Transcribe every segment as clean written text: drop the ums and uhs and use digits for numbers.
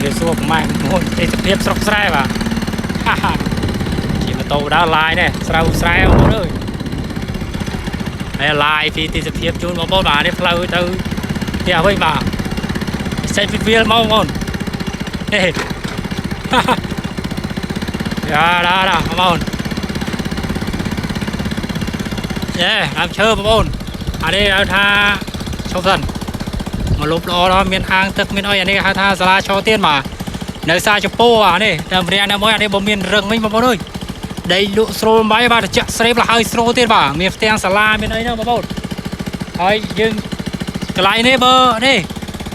វាសួរប្រមាណមួយទេសភាពស្រុកស្រែបាទជិះម៉ូតូដើរឡាយនេះស្រូវស្រែបងប្អូនអើយហើយឡាយពីទេសភាពជូនបងប្អូនបាទនេះផ្លូវទៅផ្ទះវិញបាទសេចពីវាលមកបងប្អូនហេដល់បងប្អូនដើមឈើបងប្អូនអានេះហៅថាឈប់សិនមកលុបល្អដល់មានហាងទឹកមានអីអានេះហៅថាសាលាឈរទៀនបាទនៅសាចំពោះអានេះតែម្រាមនៅមួយអានេះបើមានរឹងវិញបងប្អូនអើយដីលក់ស្រូលបាយបាទចាក់ស្រេបលហើយស្រូទៀតបាទមានផ្ទាំងសាលាមានអីហ្នឹងបងប្អូនហើយយើងកន្លែងនេះបើនេះ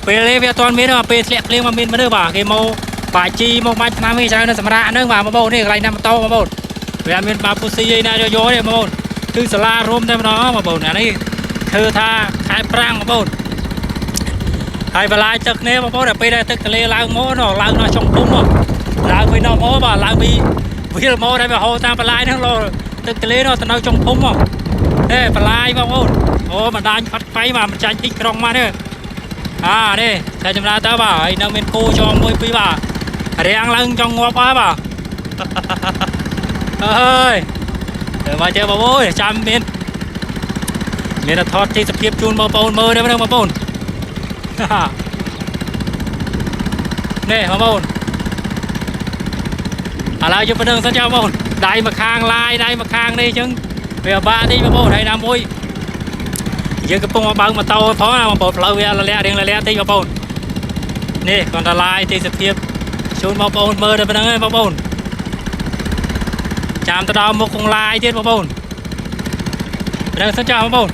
ពេលនេះវាអត់ទាន់មានទេពេលធ្លាក់ភ្លៀងមកមានមនុស្សបាទគេមកបាជីមកបាច់ឆ្នាំនេះច្រើននៅសម្រាប់ហ្នឹងបាទបងប្អូននេះកន្លែងណាម៉ូតូបងប្អូនវាមានបាពូស៊ីអីណាយកទេបងប្អូនគឺសាលារួមតែម្ដងបងប្អូនអានេះធ្វើថាខែប្រាំងបងប្អូនហើយបន្លាយទឹកនេះបងប្អូនដល់ពេលដែលទឹកទន្លេឡើងមកឡើងដល់ចុងភូមិឡើងពីនោះមកបាទឡើងពីវាលមកដែលវាហូរតាមបន្លាយហ្នឹងទឹកទន្លេទៅនៅចុងភូមិមកបន្លាយបងប្អូនអូបណ្ដាញផាត់ໄຟបាទមិនចាញ់ទីក្រុងមកទេនេះតែចម្លាទៅបាទហើយនៅមានគោចងមួយពីរបាទរាំងឡើងចង់ងាប់ហើយបាទអើយទៅមកជើបងប្អូនចាំមានថតទីសភាពជូនបងប្អូនមើលទេបងប្អូននេះបងប្អូនឥឡូវយកប៉ុណ្្នឹងសិនចាបងប្អូនដៃមកខាងឡាយដៃមកខាងនេះអញ្ចឹងវាបាក់តិចបងប្អូនហើយណាមួយយើងកំពុងមកបើកម៉ូតូផងណាបងប្អូនផ្លូវវាលលាក់រៀងលលាក់តិចបងប្អូននេះគាត់តែឡាយទីសភាពជូនបងប្អូនមើលតែប៉ុណ្្នឹងឯងបងប្អូនចាំទៅដល់មុខកងឡាយទៀតបងប្អូនប៉ុណ្្នឹងសិនចាបងប្អូន